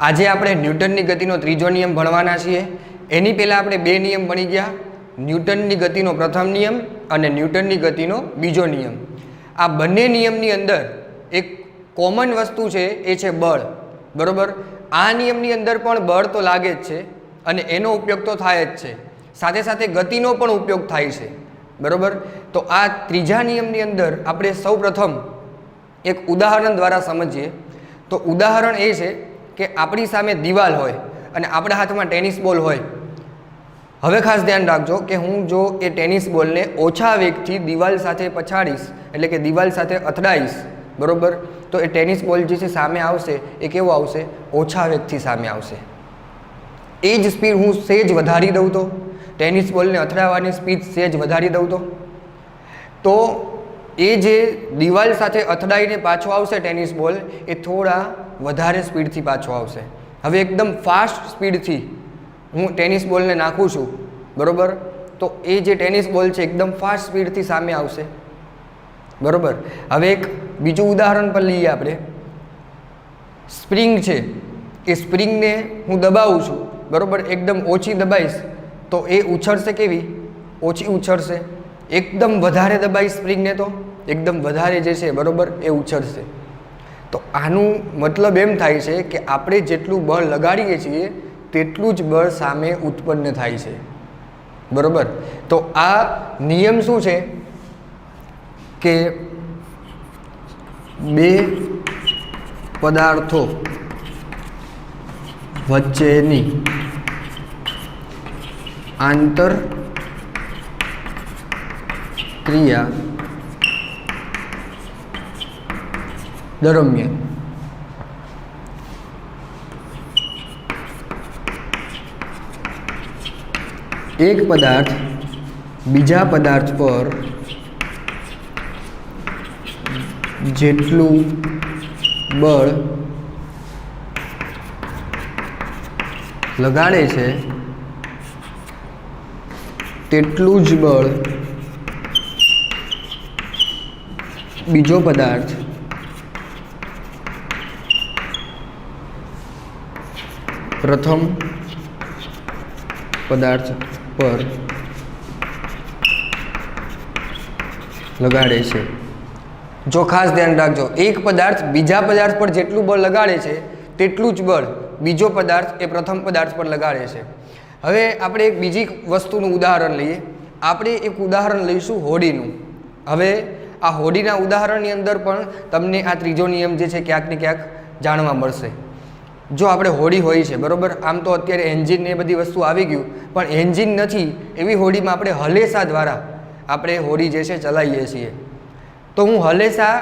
આજે આપણે ન્યૂટનની ગતિનો ત્રીજો નિયમ ભણવાના છીએ। એની પહેલાં આપણે બે નિયમ ભણી ગયા, ન્યૂટનની ગતિનો પ્રથમ નિયમ અને ન્યૂટનની ગતિનો બીજો નિયમ। આ બંને નિયમની અંદર એક કોમન વસ્તુ છે, એ છે બળ, બરાબર। આ નિયમની અંદર પણ બળ તો લાગે જ છે અને એનો ઉપયોગ તો થાય જ છે, સાથે સાથે ગતિનો પણ ઉપયોગ થાય છે, બરાબર। તો આ ત્રીજા નિયમની અંદર આપણે સૌ પ્રથમ એક ઉદાહરણ દ્વારા સમજીએ। તો ઉદાહરણ એ છે કે આપણી સામે દિવાલ હોય અને આપણા હાથમાં ટેનિસ બોલ હોય। હવે ખાસ ધ્યાન રાખજો કે હું જો એ ટેનિસ બોલને ઓછા વેગથી દિવાલ સાથે પછાડીશ, એટલે કે દિવાલ સાથે અથડાઈશ, બરાબર, તો એ ટેનિસ બોલ જે છે સામે આવશે એ કેવો આવશે? ઓછા વેગથી સામે આવશે। એ જ સ્પીડ હું સેજ વધારી દઉં તો, ટેનિસ બોલને અથડાવવાની સ્પીડ સેજ વધારી દઉં તો એ જે દિવાલ સાથે અથડાઈને પાછો આવશે ટેનિસ બોલ, એ થોડા વધારે સ્પીડથી પાછો આવશે। હવે એકદમ ફાસ્ટ સ્પીડથી હું ટેનિસ બોલને નાખું છું, બરાબર, તો એ જે ટેનિસ બોલ છે એકદમ ફાસ્ટ સ્પીડથી સામે આવશે, બરાબર। હવે એક બીજું ઉદાહરણ પણ લઈએ આપણે। સ્પ્રિંગ છે, એ સ્પ્રિંગને હું દબાવું છું, બરાબર, એકદમ ઓછી દબાઈશ તો એ ઉછળશે કેવી? ઓછી ઉછળશે। એકદમ વધારે દબાઈશ સ્પ્રિંગને તો એકદમ વધારે જે છે, બરાબર, એ ઉછળશે। તો આનું મતલબ એમ થાય છે કે આપણે જેટલું બળ લગાડીએ છીએ તેટલું જ બળ સામે ઉત્પન્ન થાય છે, બરાબર। તો આ નિયમ શું છે કે બે પદાર્થો વચ્ચેની આંતર ક્રિયા દરમિયાન એક પદાર્થ બીજા પદાર્થ પર જેટલું બળ લગાડે છે તેટલું જ બળ બીજો પદાર્થ પ્રથમ પદાર્થ પર લગાડે છે। જો ખાસ ધ્યાન રાખજો, એક પદાર્થ બીજા પદાર્થ પર જેટલું બળ લગાડે છે તેટલું જ બળ બીજો પદાર્થ એ પ્રથમ પદાર્થ પર લગાડે છે। હવે આપણે એક બીજી વસ્તુનું ઉદાહરણ લઈએ। આપણે એક ઉદાહરણ લઈશું હોડીનું। હવે આ હોડીના ઉદાહરણની અંદર પણ તમને આ ત્રીજો નિયમ જે છે ક્યાંક ને ક્યાંક જાણવા મળશે। જો આપણે હોડી હોય છે, બરાબર, આમ તો અત્યારે એન્જિન ને એ બધી વસ્તુ આવી ગયું, પણ એન્જિન નથી એવી હોડીમાં આપણે હલેસા દ્વારા આપણે હોડી જે છે ચલાવીએ છીએ। તો હું હલેસા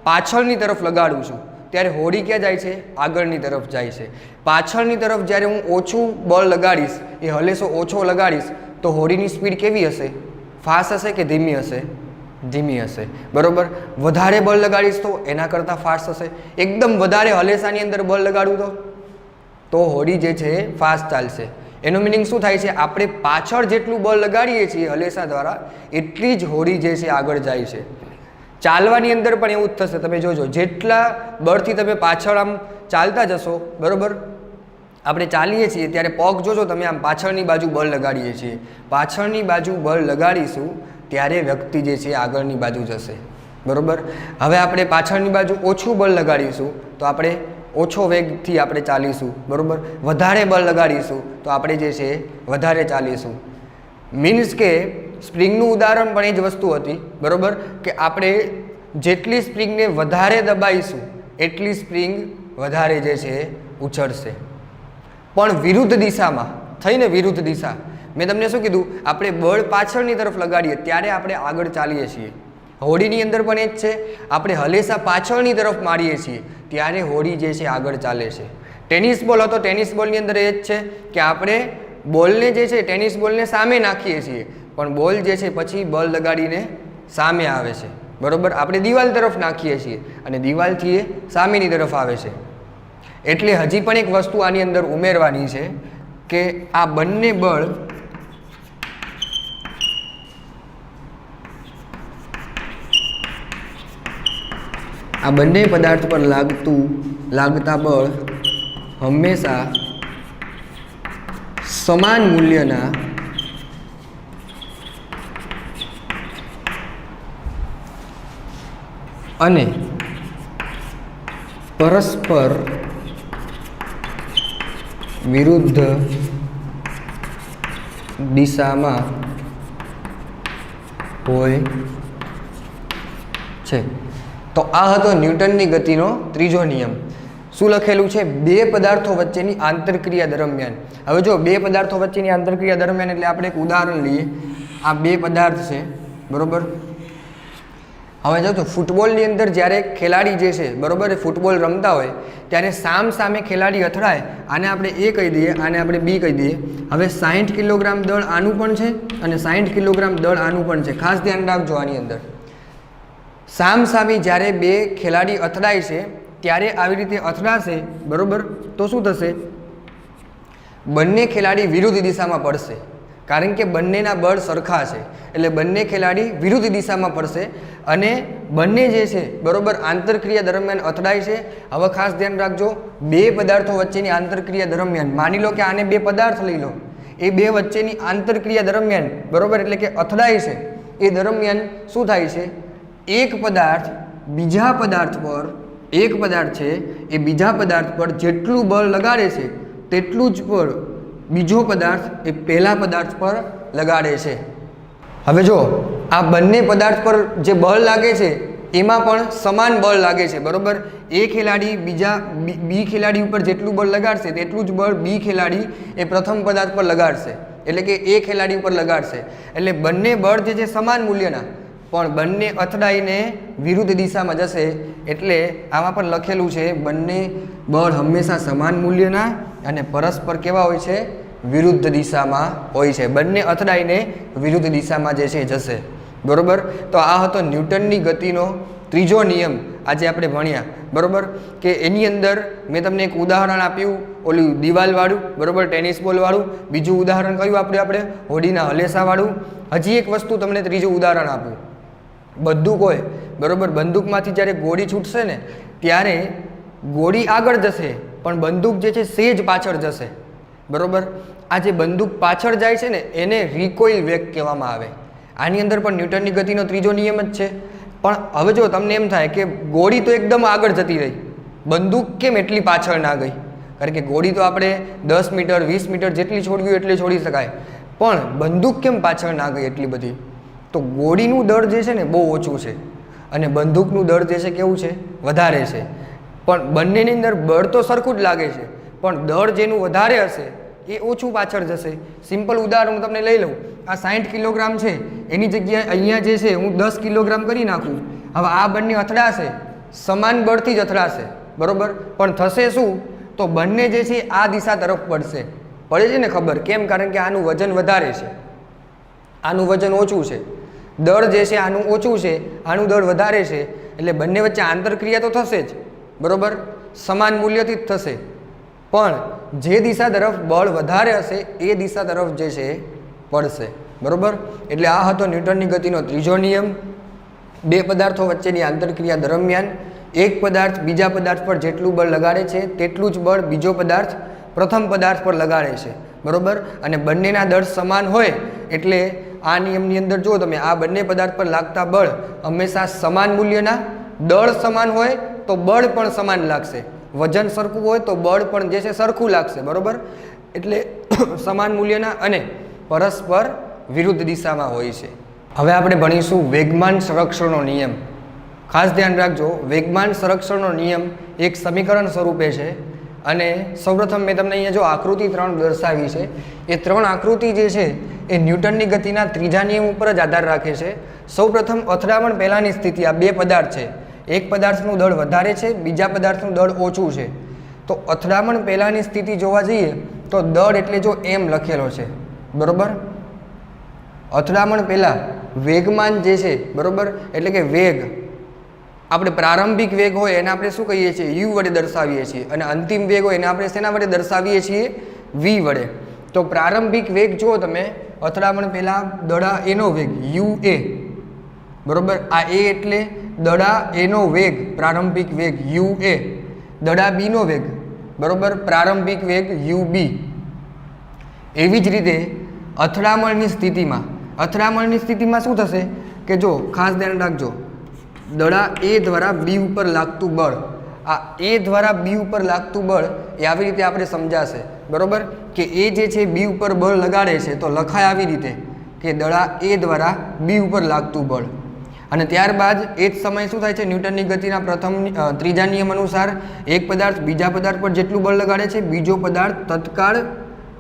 પાછળની તરફ લગાડું છું ત્યારે હોડી ક્યાં જાય છે? આગળની તરફ જાય છે। પાછળની તરફ જ્યારે હું ઓછું બળ લગાડીશ, એ હલેસો ઓછો લગાડીશ, તો હોડીની સ્પીડ કેવી હશે? ફાસ્ટ હશે કે ધીમી હશે? ધીમી હશે, બરાબર। વધારે બળ લગાડીશ તો એના કરતાં ફાસ્ટ હશે। એકદમ વધારે હલેસાની અંદર બળ લગાડું તો હોડી જે છે ફાસ્ટ ચાલશે। એનો મિનિંગ શું થાય છે? આપણે પાછળ જેટલું બળ લગાડીએ છીએ હલેસા દ્વારા એટલી જ હોડી જે છે આગળ જાય છે। ચાલવાની અંદર પણ એવું જ થશે। તમે જોજો, જેટલા બળથી તમે પાછળ આમ ચાલતા જશો, બરાબર, આપણે ચાલીએ છીએ ત્યારે પગ જોજો તમે આમ પાછળની બાજુ બળ લગાડીએ છીએ, પાછળની બાજુ બળ લગાડીશું ત્યારે વ્યક્તિ જે છે આગળની બાજુ જશે, બરાબર। હવે આપણે પાછળની બાજુ ઓછું બળ લગાડીશું તો આપણે ઓછો વેગથી આપણે ચાલીશું, બરાબર। વધારે બળ લગાડીશું તો આપણે જે છે વધારે ચાલીશું। મીન્સ કે સ્પ્રિંગનું ઉદાહરણ પણ એ જ વસ્તુ હતી, બરાબર, કે આપણે જેટલી સ્પ્રિંગને વધારે દબાઈશું એટલી સ્પ્રિંગ વધારે જે છે ઉછળશે, પણ વિરુદ્ધ દિશામાં થઈને વિરુદ્ધ દિશા। મેં તમને શું કીધું? આપણે બળ પાછળની તરફ લગાડીએ ત્યારે આપણે આગળ ચાલીએ છીએ। હોડીની અંદર પણ એ જ છે, આપણે હલેસા પાછળની તરફ મારીએ છીએ ત્યારે હોડી જે છે આગળ ચાલે છે। ટેનિસ બોલ હતો, ટેનિસ બોલની અંદર એ જ છે કે આપણે બોલને જે છે ટેનિસ બોલને સામે નાખીએ છીએ, પણ બોલ જે છે પછી બળ લગાડીને સામે આવે છે, બરાબર। આપણે દિવાલ તરફ નાખીએ છીએ અને દિવાલથી એ સામેની તરફ આવે છે। એટલે હજી પણ એક વસ્તુ આની અંદર ઉમેરવાની છે કે આ બંને બળ આ બંને પદાર્થ પર લાગતા બળ હંમેશા સમાન મૂલ્યના અને પરસ્પર વિરુદ્ધ દિશામાં હોય છે. તો આ હતો ન્યૂટનની ગતિનો ત્રીજો નિયમ. શું લખેલું છે? બે પદાર્થો વચ્ચેની આંતરક્રિયા દરમિયાન. હવે જો બે પદાર્થો વચ્ચેની આંતરક્રિયા દરમિયાન એટલે આપણે એક ઉદાહરણ લઈએ. આ બે પદાર્થ છે, બરોબર. હવે જો તો ફૂટબોલની અંદર જ્યારે ખેલાડી જે છે, બરોબર, એ ફૂટબોલ રમતા હોય ત્યારે સામે ખેલાડી અથડાય, આને આપણે એ કહી દઈએ, આને આપણે બી કહી દઈએ. હવે 60 કિલોગ્રામ દળ આનું પણ છે અને 60 કિલોગ્રામ દળ આનું પણ છે. ખાસ ધ્યાન રાખજો આની અંદર. સામી જ્યારે બે ખેલાડી અથડાય છે ત્યારે આવી રીતે અથડાશે, બરોબર, તો શું થશે? બંને ખેલાડી વિરુદ્ધ દિશામાં પડશે, કારણ કે બંનેના બળ સરખા છે. એટલે બંને ખેલાડી વિરુદ્ધ દિશામાં પડશે અને બંને જે છે, બરોબર, આંતરક્રિયા દરમિયાન અથડાય છે. હવે ખાસ ધ્યાન રાખજો, બે પદાર્થો વચ્ચેની આંતરક્રિયા દરમિયાન, માની લો કે આને બે પદાર્થ લઈ લો, એ બે વચ્ચેની આંતરક્રિયા દરમિયાન, બરોબર, એટલે કે અથડાય છે, એ દરમિયાન શું થાય છે? એક પદાર્થ બીજા પદાર્થ પર, એક પદાર્થ છે એ બીજા પદાર્થ પર જેટલું બળ લગાડે છે તેટલું જ બળ બીજો પદાર્થ એ પહેલા પદાર્થ પર લગાડે છે. હવે જો આ બંને પદાર્થ પર જે બળ લાગે છે એમાં પણ સમાન બળ લાગે છે, બરોબર. એ ખેલાડી બી ખેલાડી ઉપર જેટલું બળ લગાડશે તેટલું જ બળ બી ખેલાડી એ પ્રથમ પદાર્થ પર લગાડશે, એટલે કે એ ખેલાડી ઉપર લગાડશે. એટલે બંને બળ જે છે સમાન મૂલ્યના, પણ બંને અથડાઈને વિરુદ્ધ દિશામાં જશે. એટલે આમાં પણ લખેલું છે બંને બળ હંમેશા સમાન મૂલ્યના અને પરસ્પર કેવા હોય છે? વિરુદ્ધ દિશામાં હોય છે. બંને અથડાઈને વિરુદ્ધ દિશામાં જે છે જશે, બરોબર. તો આ હતો ન્યૂટનની ગતિનો ત્રીજો નિયમ. આજે આપણે ભણ્યા, બરોબર, કે એની અંદર મેં તમને એક ઉદાહરણ આપ્યું, ઓલું દિવાલવાળું, બરોબર, ટેનિસ બોલવાળું. બીજું ઉદાહરણ કયું આપણે હોડીના હલેસાવાળું. હજી એક વસ્તુ તમને ત્રીજું ઉદાહરણ આપું. બંદૂક હોય, બરોબર, બંદૂકમાંથી જ્યારે ગોળી છૂટશે ને ત્યારે ગોળી આગળ જશે પણ બંદૂક જે છે સેજ પાછળ જશે, બરોબર. આ જે બંદૂક પાછળ જાય છે ને એને રિકોઇલ વેગ કહેવામાં આવે. આની અંદર પણ ન્યૂટનની ગતિનો ત્રીજો નિયમ જ છે. પણ હવે જો તમને એમ થાય કે ગોળી તો એકદમ આગળ જતી રહી, બંદૂક કેમ એટલી પાછળ ના ગઈ? કારણ કે ગોળી તો આપણે 10 મીટર 20 મીટર જેટલી છોડવી એટલી છોડી શકાય, પણ બંદૂક કેમ પાછળ ના ગઈ એટલી બધી? તો ગોળીનું દળ જે છે ને બહુ ઓછું છે અને બંદૂકનું દળ જે છે કેવું છે? વધારે છે. પણ બંનેની અંદર બળ તો સરખું જ લાગે છે, પણ દળ જેનું વધારે હશે એ ઓછું પાછળ જશે. સિમ્પલ ઉદાહરણ હું તમને લઈ લઉં. આ 60 કિલોગ્રામ છે, એની જગ્યાએ અહીંયા જે છે હું 10 કિલોગ્રામ કરી નાખું. હવે આ બંને અથડાશે, સમાન બળથી જ અથડાશે, બરોબર. પણ થશે શું? તો બંને જે છે આ દિશા તરફ પડશે. પડે છે ને ખબર કેમ? કારણ કે આનું વજન વધારે છે, આનું વજન ઓછું છે. દળ જે છે આનું ઓછું છે, આનું દળ વધારે છે. એટલે બંને વચ્ચે આંતરક્રિયા તો થશે જ, બરોબર, સમાન મૂલ્યથી જ થશે. પણ જે દિશા તરફ બળ વધારે હશે એ દિશા તરફ જે છે પડશે, બરોબર. એટલે આ હતો ન્યૂટનની ગતિનો ત્રીજો નિયમ. બે પદાર્થો વચ્ચેની આંતરક્રિયા દરમિયાન એક પદાર્થ બીજા પદાર્થ પર જેટલું બળ લગાડે છે તેટલું જ બળ બીજો પદાર્થ પ્રથમ પદાર્થ પર લગાડે છે, બરોબર. અને બંનેના દળ સમાન હોય એટલે આ નિયમની અંદર જો તમે આ બંને પદાર્થ પર લાગતા બળ હંમેશા સમાન મૂલ્યના, દળ સમાન હોય તો બળ પણ સમાન લાગશે, વજન સરખું હોય તો બળ પણ જે છે સરખું લાગશે, બરોબર. એટલે સમાન મૂલ્યના અને પરસ્પર વિરુદ્ધ દિશામાં હોય છે. હવે આપણે ભણીશું વેગમાન સંરક્ષણનો નિયમ. ખાસ ધ્યાન રાખજો, વેગમાન સંરક્ષણનો નિયમ એક સમીકરણ સ્વરૂપે છે અને સૌપ્રથમ મેં તમને અહીંયા જો આકૃતિ 3 દર્શાવી છે. એ 3 આકૃતિ જે છે એ ન્યૂટનની ગતિના ત્રીજા નિયમ ઉપર જ આધાર રાખે છે. સૌપ્રથમ અથડામણ પહેલાંની સ્થિતિ, આ બે પદાર્થ છે, એક પદાર્થનું દળ વધારે છે, બીજા પદાર્થનું દળ ઓછું છે. તો અથડામણ પહેલાંની સ્થિતિ જોવા જઈએ તો દળ એટલે જો એમ લખેલો છે, બરોબર. અથડામણ પહેલાં વેગમાન જે છે, બરોબર, એટલે કે વેગ, આપણે પ્રારંભિક વેગ હોય એને આપણે શું કહીએ છીએ? યુ વડે દર્શાવીએ છીએ. અને અંતિમ વેગ હોય એને આપણે શેના વડે દર્શાવીએ છીએ? વી વડે. તો પ્રારંભિક વેગ જુઓ તમે, અથડામણ પહેલાં દડા એનો વેગ યુ એ, બરોબર. આ એ એટલે દડા એનો વેગ, પ્રારંભિક વેગ યુ એ, દડા બીનો વેગ બરોબર, પ્રારંભિક વેગ UB. એવી જ રીતે અથડામણની સ્થિતિમાં શું થશે કે જો ખાસ ધ્યાન રાખજો, દડા A દ્વારા B ઉપર લાગતું બળ, આ A દ્વારા B ઉપર લાગતું બળ એ આવી રીતે આપણે સમજાશે, બરોબર, કે એ જે છે B ઉપર બળ લગાડે છે તો લખાય આવી રીતે કે દડા A દ્વારા B ઉપર લાગતું બળ. અને ત્યારબાદ એ જ સમયે શું થાય છે, ન્યૂટનની ગતિના ત્રીજા નિયમ અનુસાર એક પદાર્થ બીજા પદાર્થ પર જેટલું બળ લગાડે છે, બીજો પદાર્થ તત્કાળ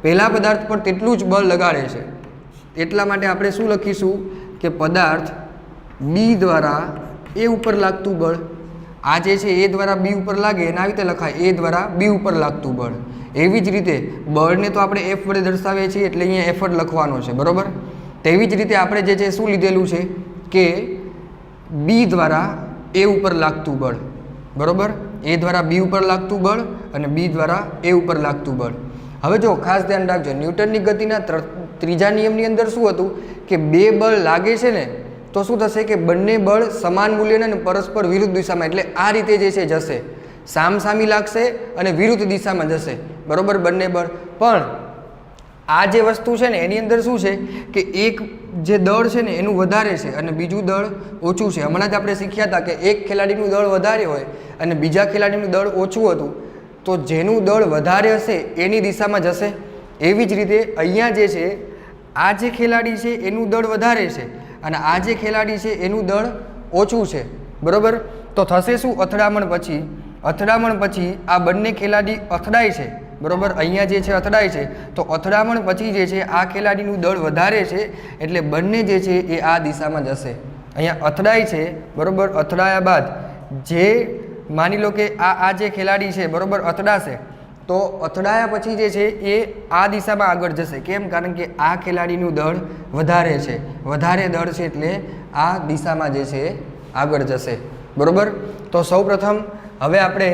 પહેલા પદાર્થ પર તેટલું જ બળ લગાડે છે. એટલા માટે આપણે શું લખીશું કે પદાર્થ B દ્વારા A ઉપર લાગતું બળ, આ જે છે A દ્વારા B ઉપર લાગે એના આવી રીતે લખાય A દ્વારા B ઉપર લાગતું બળ. એવી જ રીતે બળને તો આપણે F વડે દર્શાવીએ છીએ એટલે અહીંયા F જ લખવાનો છે, બરોબર. તેવી જ રીતે આપણે જે છે શું લીધેલું છે કે B દ્વારા A ઉપર લાગતું બળ, બરોબર, A દ્વારા B ઉપર લાગતું બળ અને B દ્વારા A ઉપર લાગતું બળ. હવે જો ખાસ ધ્યાન રાખજો, ન્યૂટનની ગતિના ત્રીજા નિયમની અંદર શું હતું કે બે બળ લાગે છે ને તો શું થશે કે બંને બળ સમાન મૂલ્યના અને પરસ્પર વિરુદ્ધ દિશામાં, એટલે આ રીતે જે છે જશે, સામસામી લાગશે અને વિરુદ્ધ દિશામાં જશે, બરોબર, બંને બળ. પણ આ જે વસ્તુ છે ને એની અંદર શું છે કે એક જે દળ છે ને એનું વધારે છે અને બીજું દળ ઓછું છે. હમણાં જ આપણે શીખ્યા હતા કે એક ખેલાડીનું દળ વધારે હોય અને બીજા ખેલાડીનું દળ ઓછું હતું તો જેનું દળ વધારે હશે એની દિશામાં જશે. એવી જ રીતે અહીંયા જે છે આ જે ખેલાડી છે એનું દળ વધારે છે અને આ જે ખેલાડી છે એનું દળ ઓછું છે, બરોબર. તો થશે શું, અથડામણ પછી આ બંને ખેલાડી અથડાય છે, બરોબર, અહીંયા જે છે અથડાય છે તો અથડામણ પછી જે છે આ ખેલાડીનું દળ વધારે છે એટલે બંને જે છે એ આ દિશામાં જશે. અહીંયા અથડાય છે, બરોબર, અથડાયા બાદ જે માની લો કે આ જે ખેલાડી છે, બરોબર, અથડાશે તો અથડાયા પછી જે છે એ આ દિશામાં આગળ જશે. કેમ? કારણ કે આ ખેલાડીનું દળ વધારે છે, વધારે દળ છે એટલે આ દિશામાં જે છે આગળ જશે, બરોબર. તો સૌપ્રથમ હવે આપણે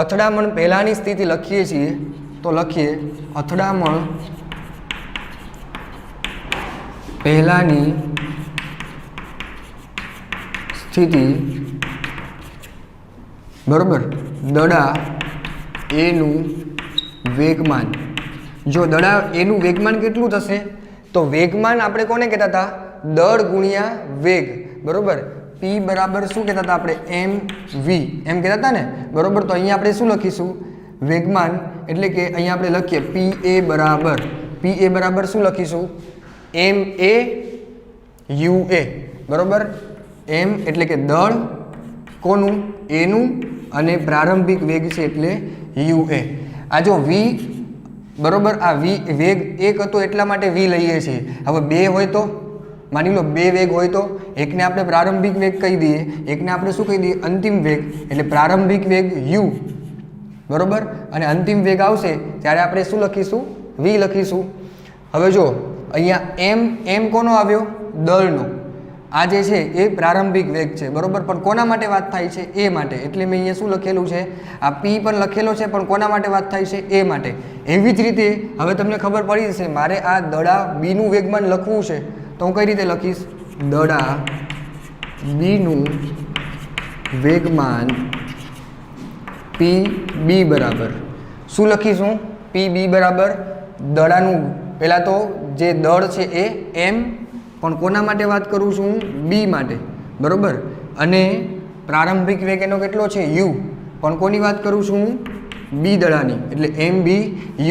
અથડામણ પહેલાંની સ્થિતિ લખીએ છીએ તો લખીએ અથડામણ પહેલાંની સ્થિતિ, બરોબર, દડા એનું વેગમાન. જો દડા એનું વેગમાન કેટલું થશે તો વેગમાન આપણે કોને કહેતા હતા, દળ ગુણ્યા વેગ, બરોબર. P બરાબર શું કહેતા હતા આપણે, mv એમ કહેતા હતા ને, બરોબર. તો અહીંયા આપણે શું લખીશું, વેગમાન એટલે કે અહીંયા આપણે લખીએ Pa બરાબર શું લખીશું, ma ua, બરોબર. m એટલે કે દળ કોનું, એનું, અને પ્રારંભિક વેગ છે એટલે ua. આ જો v, બરોબર, આ વેગ એક હતો એટલા માટે v લઈએ છીએ. હવે બે હોય તો માની લો બે વેગ હોય તો એકને આપણે પ્રારંભિક વેગ કહી દઈએ, એકને આપણે શું કહી દઈએ, અંતિમ વેગ, એટલે પ્રારંભિક વેગ u, બરોબર, અને અંતિમ વેગ આવશે ત્યારે આપણે શું લખીશું, v લખીશું. હવે જો અહીંયા m કોનો આવ્યો, દળનો. આ જે છે એ પ્રારંભિક વેગ છે, બરોબર, પણ કોના માટે વાત થાય છે, એ માટે, એટલે મેં અહીંયા શું લખેલું છે, આ p પણ લખેલો છે પણ કોના માટે વાત થાય છે, એ માટે. એવી જ રીતે હવે તમને ખબર પડી જશે મારે આ દડા b નું વેગમાન લખવું છે તો હું કઈ રીતે લખીશ, દડા B નું વેગમાન PB બરાબર શું લખીશું, PB બરાબર દડાનું, પહેલાં તો જે દળ છે એ M, પણ કોના માટે વાત કરું છું, B માટે, બરોબર, અને પ્રારંભિક વેગ એનો કેટલો છે, U, પણ કોની વાત કરું છું, B દડાની, એટલે MB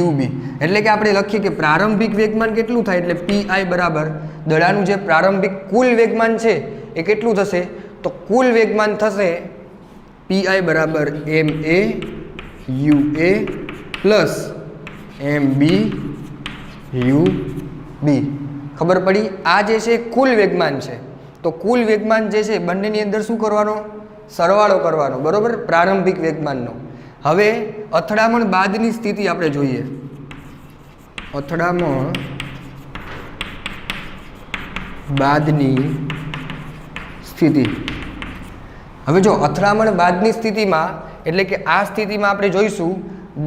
UB. એટલે કે આપણે લખીએ કે પ્રારંભિક વેગમાન કેટલું થાય એટલે PI બરાબર દડાનું જે પ્રારંભિક કુલ વેગમાન છે એ કેટલું થશે તો કુલ વેગમાન થશે PI બરાબર MA UA plus MB UB. ખબર પડી? આ જે છે કુલ વેગમાન છે તો કુલ વેગમાન જે છે બંનેની અંદર શું કરવાનો, સરવાળો કરવાનો, બરોબર, પ્રારંભિક વેગમાનનો. હવે અથડામણ બાદની સ્થિતિ આપણે જોઈએ, અથડામણ બાદની સ્થિતિ. હવે જો અથડામણ બાદની સ્થિતિમાં એટલે કે આ સ્થિતિમાં આપણે જોઈશું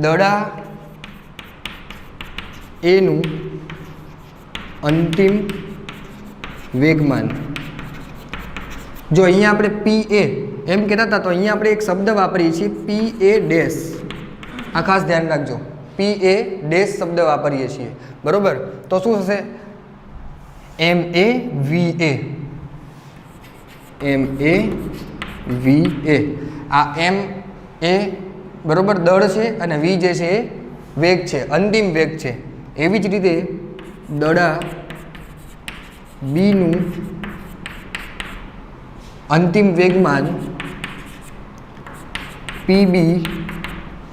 દડા એનું અંતિમ વેગમાન. જો અહીંયા આપણે PA એમ કહેતા હતા તો અહીંયા આપણે એક શબ્દ વાપરીએ છીએ PA ડેશ, આ ખાસ ધ્યાન રાખજો, પી એ ડેશ શબ્દ વાપરીએ છીએ, બરોબર? તો શું થશે? એમ એ વી એ, એમ એ વી એ, આ એમ એ બરોબર દળ છે અને વી જે છે એ વેગ છે, અંતિમ વેગ છે. એવી જ રીતે દડા બીનું અંતિમ વેગમાન પીબી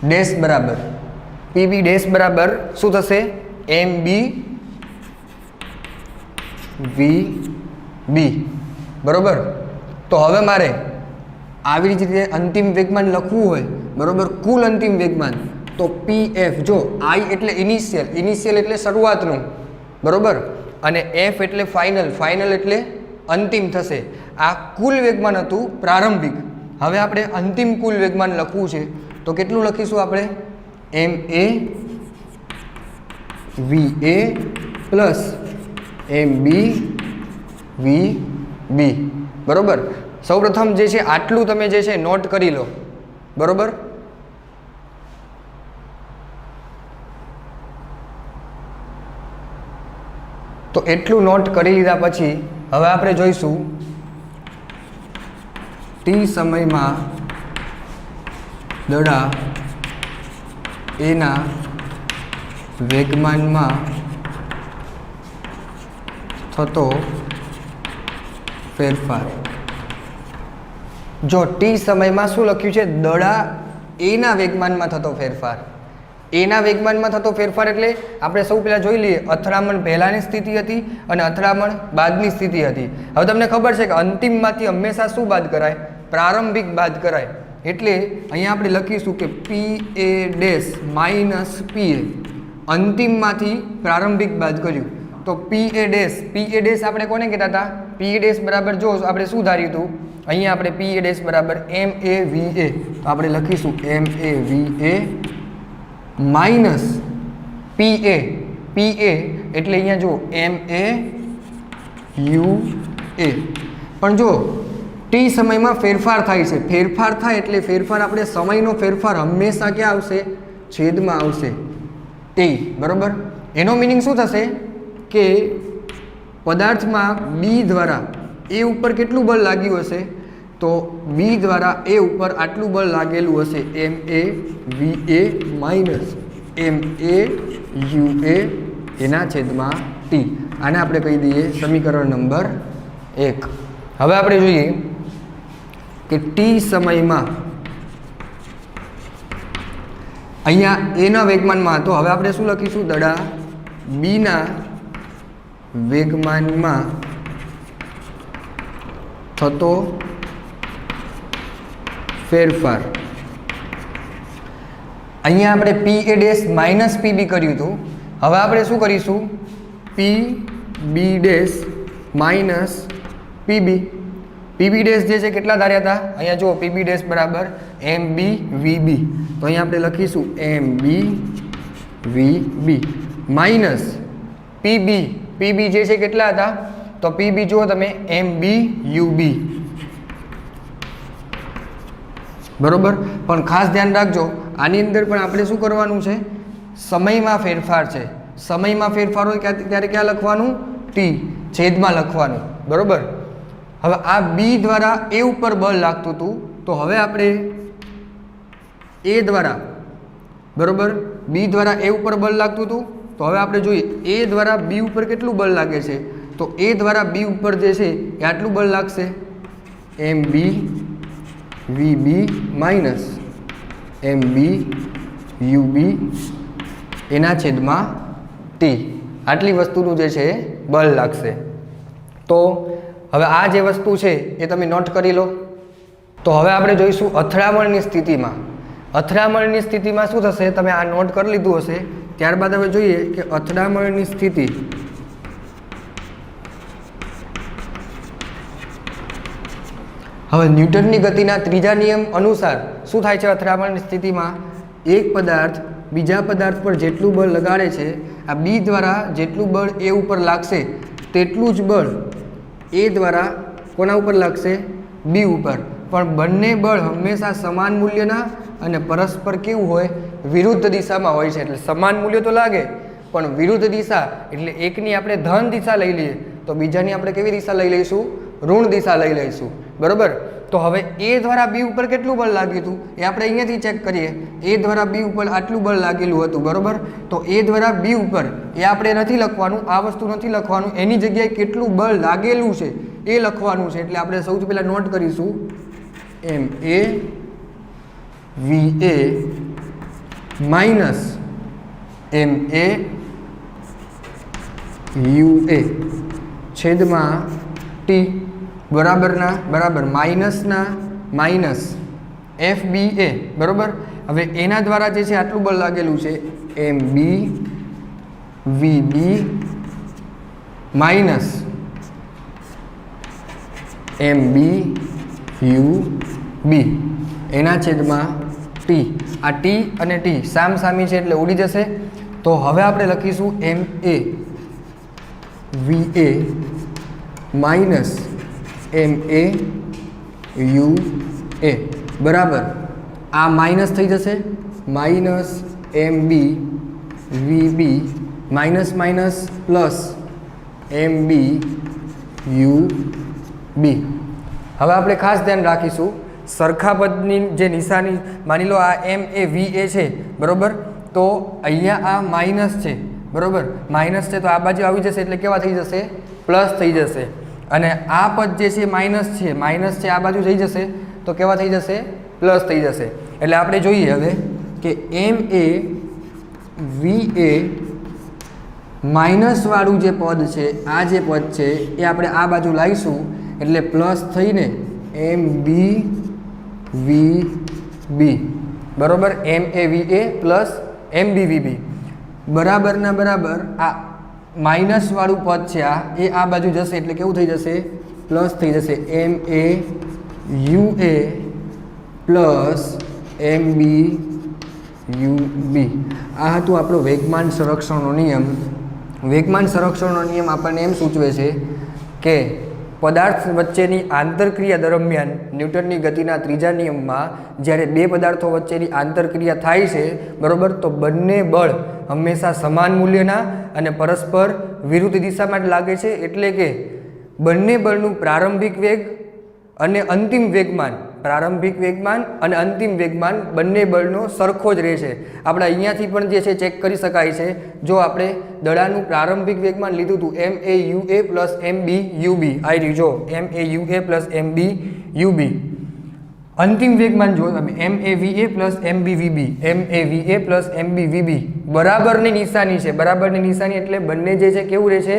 ડેશ બરાબર, પીબી ડેશ બરાબર શું થશે? એમ બી વી બી, બરોબર? તો હવે મારે આવી જ રીતે અંતિમ વેગમાન લખવું હોય, બરોબર, કુલ અંતિમ વેગમાન, તો પી એફ, જો આઈ એટલે ઇનિશિયલ, ઇનિશિયલ એટલે શરૂઆતનું, બરોબર, અને એફ એટલે ફાઇનલ, ફાઇનલ એટલે અંતિમ થશે. આ કુલ વેગમાન હતું પ્રારંભિક. હવે આપણે અંતિમ કુલ વેગમાન લખવું છે, તો કેટલું લખીશું આપણે? એમ એ વી એ પ્લસ એમ બી વી બી, બરોબર? સૌપ્રથમ જે છે આટલું તમે જે છે નોટ કરી લો, બરોબર? તો એટલું નોટ કરી લીધા પછી હવે આપણે જોઈશું ટી સમયમાં દડા એના વેગમાનમાં થતો ફેરફાર. જો ટી સમયમાં શું લખ્યું છે? દડા એના વેગમાનમાં થતો ફેરફાર. એના વેગમાનમાં થતો ફેરફાર એટલે આપણે સૌ પહેલાં જોઈ લઈએ, અથડામણ પહેલાંની સ્થિતિ હતી અને અથડામણ બાદની સ્થિતિ હતી. હવે તમને ખબર છે કે અંતિમમાંથી હંમેશા શું બાદ કરાય? પ્રારંભિક બાદ કરાય. એટલે અહીંયા આપણે લખીશું કે પી એ ડેશ માઇનસ પી એ, અંતિમમાંથી પ્રારંભિક બાદ કર્યું. તો પી એ ડેશ આપણે કોને કહેતા હતા? પી એ ડેશ બરાબર, જો આપણે શું ધાર્યું હતું? અહીંયા આપણે પી એ ડેશ બરાબર એમ એ વી એ, તો આપણે લખીશું એમ એ વી એ માઇનસ પી એ, પી એ એટલે અહીંયા જો એમ એ યુ એ. પણ જો ટી સમયમાં ફેરફાર થાય છે, ફેરફાર થાય એટલે ફેરફાર આપણે સમયનો ફેરફાર હંમેશા ક્યાં આવશે? છેદમાં આવશે, ટી, બરોબર? એનો મિનિંગ શું થશે કે પદાર્થમાં બી દ્વારા એ ઉપર કેટલું બળ લાગ્યું હશે? તો બી દ્વારા એ ઉપર આટલું બળ લાગેલું હશે, એમ એ વી એ માઇનસ એમ એ યુ એ એના છેદમાં ટી. આને આપણે કહી દઈએ સમીકરણ નંબર 1. હવે આપણે જોઈએ કે ટી સમયમાં અહીંયા એના વેગમાનમાં હતો, હવે આપણે શું લખીશું? દડા બીના વેગમાનમાં થતો ફેરફાર. અહીંયા આપણે P A dash minus PB કર્યું હતું, હવે આપણે શું કરીશું? P B dash minus PB. PB dash જે છે કેટલા ધાર્યા હતા? અહીંયા જુઓ, પીબી ડેશ બરાબર એમ બી વી બી, તો અહીંયા આપણે લખીશું એમ B V B minus PB. PB જે છે કેટલા હતા? તો પીબી જુઓ તમે એમ બી યુ બી, બરોબર? પણ ખાસ ધ્યાન રાખજો, આની અંદર પણ આપણે શું કરવાનું છે? સમયમાં ફેરફાર છે. સમયમાં ફેરફાર હોય ત્યારે ક્યાં લખવાનું? ટી, છેદમાં લખવાનું, બરોબર? હવે આ બી દ્વારા એ ઉપર બળ લાગતું હતું, તો હવે આપણે એ દ્વારા, બરોબર, બી દ્વારા એ ઉપર બળ લાગતું હતું, તો હવે આપણે જોઈએ એ દ્વારા બી ઉપર કેટલું બળ લાગે છે? તો એ દ્વારા બી ઉપર જે છે એ આટલું બળ લાગશે, એમ B V B minus M B U બી એના છેદમાં ટી. આટલી વસ્તુનું જે છે બળ લાગશે. તો હવે આ જે વસ્તુ છે એ તમે નોટ કરી લો. તો હવે આપણે જોઈશું અથડામણની સ્થિતિમાં. અથડામણની સ્થિતિમાં શું થશે? તમે આ નોટ કરી લીધું હશે, ત્યારબાદ હવે જોઈએ કે અથડામણની સ્થિતિ. હવે ન્યૂટનની ગતિના ત્રીજા નિયમ અનુસાર શું થાય છે? અથડામણની સ્થિતિમાં એક પદાર્થ બીજા પદાર્થ પર જેટલું બળ લગાડે છે, આ બી દ્વારા જેટલું બળ એ ઉપર લાગશે તેટલું જ બળ એ દ્વારા કોના ઉપર લાગશે? બી ઉપર. પણ બંને બળ હંમેશા સમાન મૂલ્યના અને પરસ્પર કેવું હોય, વિરુદ્ધ દિશામાં હોય છે. એટલે સમાન મૂલ્ય તો લાગે પણ વિરુદ્ધ દિશા, એટલે એકની આપણે ધન દિશા લઈ લઈએ તો બીજાની આપણે કેવી દિશા લઈ લઈશું, ઋણ દિશા લઈ લઈશું. બરોબર. તો હવે એ દ્વારા બી ઉપર કેટલું બળ લાગ્યું હતું એ આપણે અહીંયાથી ચેક કરીએ. એ દ્વારા બી ઉપર આટલું બળ લાગેલું હતું. બરોબર. તો એ દ્વારા બી ઉપર એ આપણે નથી લખવાનું, આ વસ્તુ નથી લખવાનું, એની જગ્યાએ કેટલું બળ લાગેલું છે એ લખવાનું છે. એટલે આપણે સૌથી પહેલાં નોટ કરીશું એમ એ વી એ માઇનસ એમ એ યુ એ છેદમાં ટી બરાબરના બરાબર માઇનસના માઇનસ એફ બી એ. બરાબર. હવે એના દ્વારા જે છે આટલું બળ લાગેલું છે એમ B V B minus M B U બી એના છેદમાં ટી. આ ટી અને ટી સામ સામી છે એટલે ઉડી જશે. તો હવે આપણે લખીશું એમ એ વી એ માઇનસ એમ એ યુ એ બરાબર આ માઇનસ થઈ જશે minus M B V B minus minus plus M B U B. હવે આપણે ખાસ ધ્યાન રાખીશું સરખા પદની જે નિશાની, માની લો આ એમ એ વી એ છે. બરાબર. તો અહીંયા આ માઇનસ છે. બરાબર. માઇનસ છે તો આ બાજુ આવી જશે એટલે કેવા થઈ જશે, પ્લસ થઈ જશે. અને આ પદ જે છે માઇનસ છે, માઇનસ છે આ બાજુ થઈ જશે તો કેવા થઈ જશે, પ્લસ થઈ જશે. એટલે આપણે જોઈએ હવે કે એમ એ વી એ માઇનસ વાળું જે પદ છે, આ જે પદ છે એ આપણે આ બાજુ લાવીશું એટલે પ્લસ થઈને એમ બી વી બી. બરાબર. એમ એ વી એ પ્લસ એમ બી વી બી બરાબરના બરાબર આ માઇનસ વાળું પદ છે આ બાજુ જશે એટલે કેવું થઈ જશે, પ્લસ થઈ જશે. M A U A plus M B U B. આ હતું આપણો વેગમાન સંરક્ષણનો નિયમ. વેગમાન સંરક્ષણનો નિયમ આપણને એમ સૂચવે છે કે પદાર્થ વચ્ચેની આંતરક્રિયા દરમિયાન ન્યૂટનની ગતિના ત્રીજા નિયમમાં જ્યારે બે પદાર્થો વચ્ચેની આંતરક્રિયા થાય છે, બરાબર, તો બંને બળ હંમેશા સમાન મૂલ્યના અને પરસ્પર વિરુદ્ધ દિશામાં જ લાગે છે. એટલે કે બંને બળનું પ્રારંભિક વેગ અને અંતિમ વેગમાન, પ્રારંભિક વેગમાન અને અંતિમ વેગમાન બંને બળનો સરખો જ રહે છે. આપણે અહીંયાથી પણ જે છે ચેક કરી શકાય છે. જો આપણે દડાનું પ્રારંભિક વેગમાન લીધું હતું M A U A plus M B U B, આવી રહ્યું જો M A U A plus M B U B. અંતિમ વેગમાન જો તમે એમ એ વી એ પ્લસ એમ બી વી બી, એમ એ વી એ પ્લસ એમ બી વી બી બરાબરની નિશાની છે. બરાબરની નિશાની એટલે બંને જે છે કેવું રહે છે,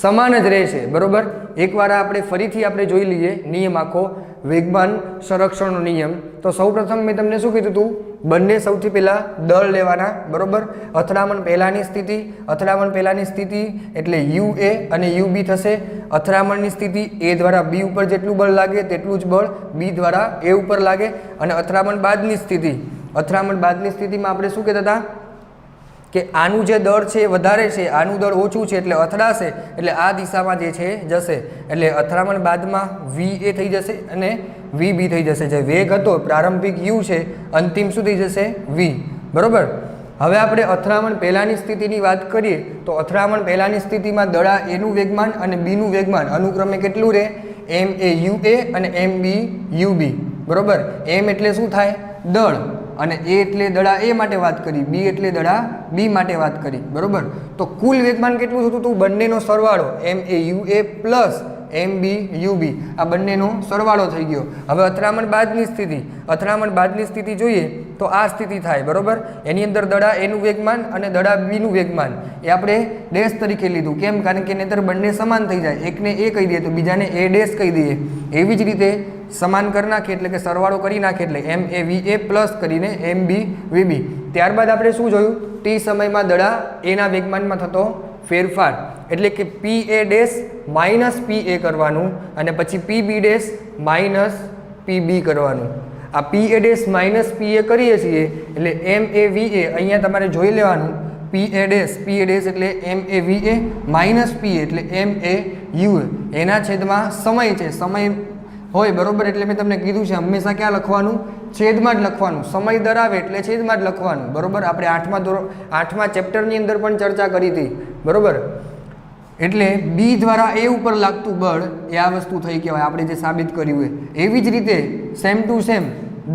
સમાન જ રહે છે. બરાબર. એકવાર આપણે ફરીથી આપણે જોઈ લઈએ નિયમ આખો, વેગમાન સંરક્ષણનો નિયમ. તો સૌપ્રથમ મેં તમને શું કીધું હતું, બંને સૌથી પહેલાં દળ લેવાના. બરાબર. અથડામણ પહેલાંની સ્થિતિ, અથડામણ પહેલાંની સ્થિતિ એટલે યુ એ અને યુ બી થશે. અથડામણની સ્થિતિ એ દ્વારા બી ઉપર જેટલું બળ લાગે તેટલું જ બળ બી દ્વારા એ ઉપર લાગે. અને અથડામણ બાદની સ્થિતિ, અથડામણ બાદની સ્થિતિમાં આપણે શું કહેતા હતા કે આનું જે દળ છે એ વધારે છે, આનું દળ ઓછું છે એટલે અથડાશે એટલે આ દિશામાં જે છે જશે. એટલે અથડામણ બાદમાં વી એ થઈ જશે અને વી બી થઈ જશે. જે વેગ હતો પ્રારંભિક યુ છે, અંતિમ શું થઈ જશે, વી. બરાબર. હવે આપણે અથડામણ પહેલાંની સ્થિતિની વાત કરીએ તો અથડામણ પહેલાંની સ્થિતિમાં દડા એનું વેગમાન અને બીનું વેગમાન અનુક્રમે કેટલું રહે, એમ એ યુ એ અને એમ બી યુ બી. બરાબર. એમ એટલે શું થાય, દળ, અને એ એટલે દડા એ માટે વાત કરી, બી એટલે દડા બી માટે વાત કરી. બરાબર. તો કુલ વેગમાન કેટલું થતું હતું, બંનેનો સરવાળો M A U A plus M B U B, આ બંનેનો સરવાળો થઈ ગયો. હવે અથડામણ બાદની સ્થિતિ, અથડામણ બાદની સ્થિતિ જોઈએ તો આ સ્થિતિ થાય. બરાબર. એની અંદર દડા એનું વેગમાન અને દડા બીનું વેગમાન એ આપણે ડેશ તરીકે લીધું. કેમ? કારણ કે નહીંતર બંને સમાન થઈ જાય. એકને એ કહી દઈએ તો બીજાને એ ડેશ કહી દઈએ. એવી જ રીતે સમાન કરી નાખીએ એટલે કે સરવાળો કરી નાખીએ એટલે એમ એ વી એ પ્લસ કરીને એમ બી વી બી. ત્યારબાદ આપણે શું જોયું, ટી સમયમાં દડા એના વેગમાનમાં થતો ફેરફાર એટલે કે પી એ ડેશ માઇનસ પી એ કરવાનું અને પછી પી બી ડેશ માઇનસ પી બી કરવાનું. આ પી એ ડેશ માઇનસ પી એ કરીએ છીએ એટલે એમ એ વી એ અહીંયા તમારે જોઈ લેવાનું. પી એ ડેશ એટલે એમ એ વી એ માઇનસ પી એટલે એમ એ યુ એના છેદમાં સમય છે. સમય હોય, બરોબર, એટલે મેં તમને કીધું છે હંમેશા ક્યાં લખવાનું, છેદમાં જ લખવાનું. સમય દર આવે એટલે છેદમાં જ લખવાનું, બરોબર. આપણે આઠમા ચેપ્ટરની અંદર પણ ચર્ચા કરી હતી, બરોબર. એટલે બી દ્વારા એ ઉપર લાગતું બળ એ આ વસ્તુ થઈ કહેવાય, આપણે જે સાબિત કર્યું હોય. એવી જ રીતે સેમ ટુ સેમ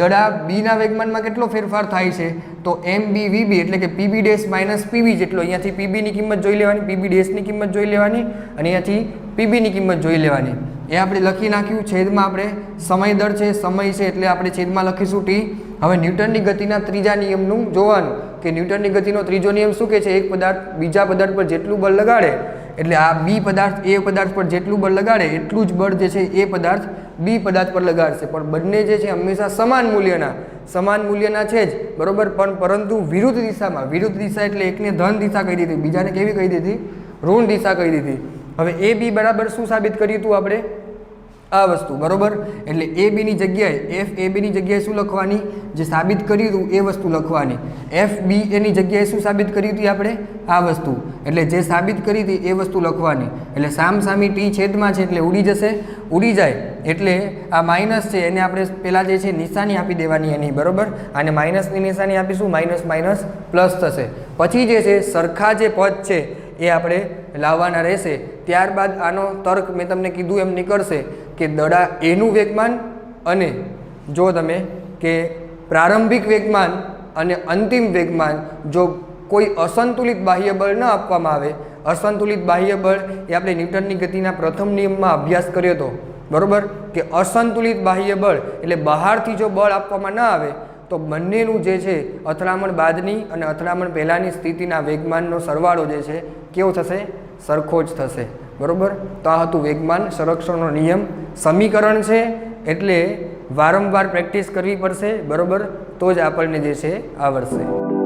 દડા બીના વેગમાનમાં કેટલો ફેરફાર થાય છે, તો એમ બી વી બી એટલે કે પીબી ડેશ માઇનસ પીબી જેટલો. અહીંયાથી પીબીની કિંમત જોઈ લેવાની, પીબી ડેશની કિંમત જોઈ લેવાની, અને અહીંયાથી પીબીની કિંમત જોઈ લેવાની. એ આપણે લખી નાખ્યું. છેદમાં આપણે સમય દર છે, સમય છે એટલે આપણે છેદમાં લખીશું ટી. હવે ન્યૂટનની ગતિના ત્રીજા નિયમનું જોવાનું કે ન્યૂટનની ગતિનો ત્રીજો નિયમ શું કહે છે, એક પદાર્થ બીજા પદાર્થ પર જેટલું બળ લગાડે એટલે આ બી પદાર્થ એ પદાર્થ પર જેટલું બળ લગાડે એટલું જ બળ જે છે એ પદાર્થ બી પદાર્થ પર લગાડશે. પણ બંને જે છે હંમેશા સમાન મૂલ્યના છે જ, બરોબર. પણ પરંતુ વિરુદ્ધ દિશામાં. વિરુદ્ધ દિશા એટલે એકને ધન દિશા કહી દીધી, બીજાને કેવી કહી દીધી, ઋણ દિશા કહી દીધી. હવે એ બી બરાબર શું સાબિત કર્યું હતું આપણે, આ વસ્તુ, બરોબર. એટલે એ બીની જગ્યાએ એફ એ બીની જગ્યાએ શું લખવાની, જે સાબિત કર્યું હતું એ વસ્તુ લખવાની. એફ બી એની જગ્યાએ શું સાબિત કર્યું હતી આપણે, આ વસ્તુ. એટલે જે સાબિત કરી હતી એ વસ્તુ લખવાની. એટલે સામસામી ટી છેદમાં છે એટલે ઉડી જશે. ઉડી જાય એટલે આ માઇનસ છે એને આપણે પહેલાં જે છે નિશાની આપી દેવાની એની, બરોબર. અને માઇનસની નિશાની આપીશું, માઇનસ માઇનસ પ્લસ થશે. પછી જે છે સરખા જે પદ છે એ આપણે લાવવાના રહેશે. ત્યારબાદ આનો તર્ક મેં તમને કીધું એમ નીકળશે કે દડા એનું વેગમાન અને જો તમે કે પ્રારંભિક વેગમાન અને અંતિમ વેગમાન જો કોઈ અસંતુલિત બાહ્ય બળ ન આપવામાં આવે. અસંતુલિત બાહ્ય બળ એ આપણે ન્યૂટનની ગતિના પ્રથમ નિયમમાં અભ્યાસ કર્યો હતો, બરોબર. કે અસંતુલિત બાહ્ય બળ એટલે બહારથી જો બળ આપવામાં ના આવે તો બંનેનું જે છે અથડામણ બાદની અને અથડામણ પહેલાંની સ્થિતિના વેગમાનનો સરવાળો જે છે કેવો થશે, સરખો જ થશે, બરોબર. તો આ હતું વેગમાન સંરક્ષણનો નિયમ. સમીકરણ છે એટલે વારંવાર પ્રેક્ટિસ કરવી પડશે, બરોબર, તો જ આપણને જે છે આવડશે.